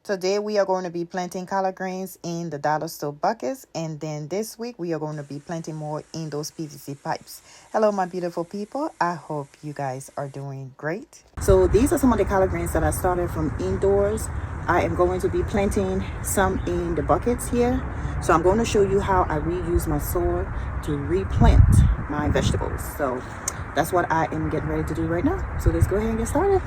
Today we are going to be planting collard greens in the dollar store buckets, and then this week we are going to be planting more in those PVC pipes. Hello my beautiful people, I hope you guys are doing great. So these are some of the collard greens that I started from indoors. I am going to be planting some in the buckets here. So I'm going to show you how I reuse my soil to replant my vegetables. So that's what I am getting ready to do right now. So let's go ahead and get started.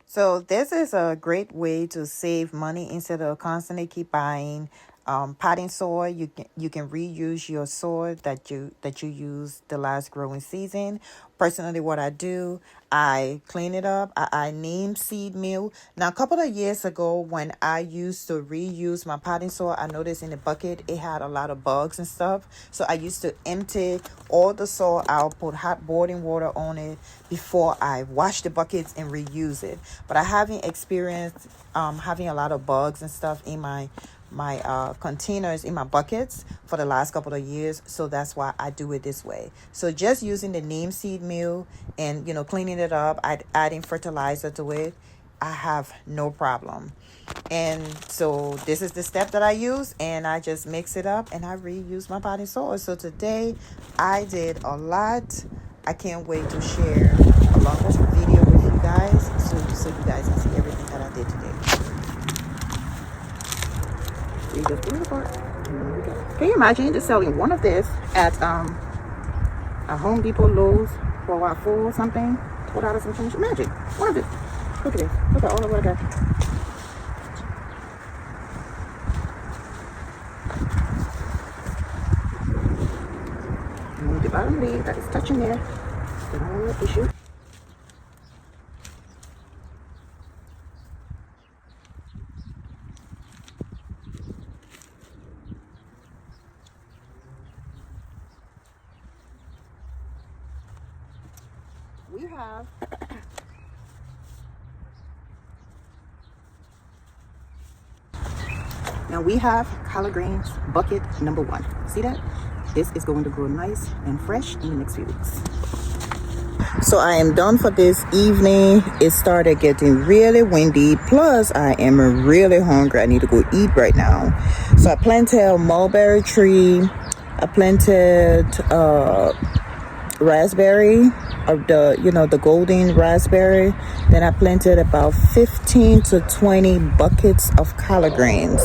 So this is a great way to save money instead of constantly keep buying potting soil. You can reuse your soil that you used the last growing season. Personally, what I do, I clean it up. I neem seed meal. Now, a couple of years ago, when I used to reuse my potting soil, I noticed in the bucket it had a lot of bugs and stuff. So I used to empty all the soil out, put hot boiling water on it before I wash the buckets and reuse it. But I haven't experienced having a lot of bugs and stuff in my containers in my buckets for the last couple of years, so that's why I do it this way. So just using the neem seed meal and cleaning it up, adding fertilizer to it, I have no problem. And so this is the step that I use, and I just mix it up and I reuse my potting soil. So today I did a lot. I can't wait to share a longer video with you guys so you guys can see everything that I did today. You just pull it apart. Can you imagine just selling one of this at a Home Depot, Lowe's for about $4 or something, $4 and change? Imagine one of this. Look at this. Look at all of what I got. And the bottom leaf that is touching there. The whole issue. We have now we have collard greens bucket number 1. See that? This is going to grow nice and fresh in the next few weeks. So I am done for this evening. It started getting really windy. Plus I am really hungry. I need to go eat right now. So I planted a mulberry tree. I planted raspberry, of the golden raspberry. Then I planted about 15 to 20 buckets of collard greens.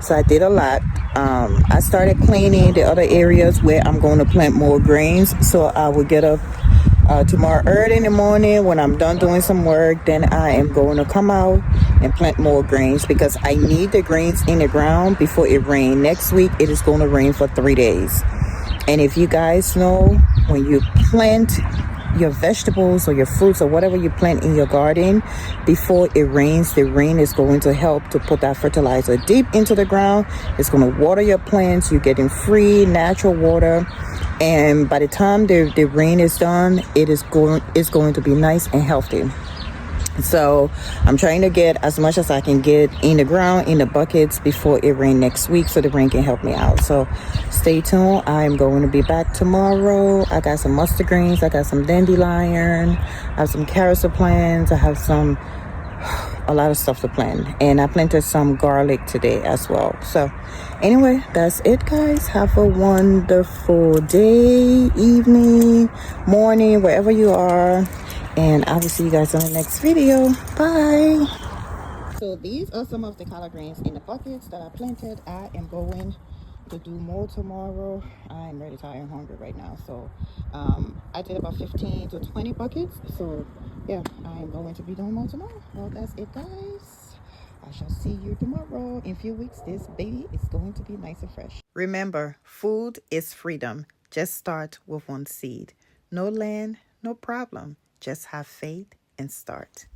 So I did a lot. I started cleaning the other areas where I'm going to plant more greens. So I will get up tomorrow early in the morning when I'm done doing some work. Then I am going to come out and plant more greens because I need the greens in the ground before it rains. Next week it is going to rain for 3 days. And if you guys know, when you plant your vegetables or your fruits or whatever you plant in your garden, before it rains, the rain is going to help to put that fertilizer deep into the ground. It's going to water your plants. You're getting free natural water. And by the time the rain is done, it's going to be nice and healthy. So I'm trying to get as much as I can get in the ground, in the buckets, before it rains next week so the rain can help me out. So stay tuned. I'm going to be back tomorrow. I got some mustard greens. I got some dandelion. I have some carrots to plant. I have a lot of stuff to plant. And I planted some garlic today as well. So anyway, that's it, guys. Have a wonderful day, evening, morning, wherever you are. And I will see you guys on the next video. Bye. So these are some of the collard greens in the buckets that I planted. I am going to do more tomorrow. I'm really tired and hungry right now. So I did about 15 to 20 buckets. So yeah, I am going to be doing more tomorrow. Well, that's it, guys. I shall see you tomorrow. In a few weeks, this baby is going to be nice and fresh. Remember, food is freedom. Just start with one seed. No land, no problem. Just have faith and start.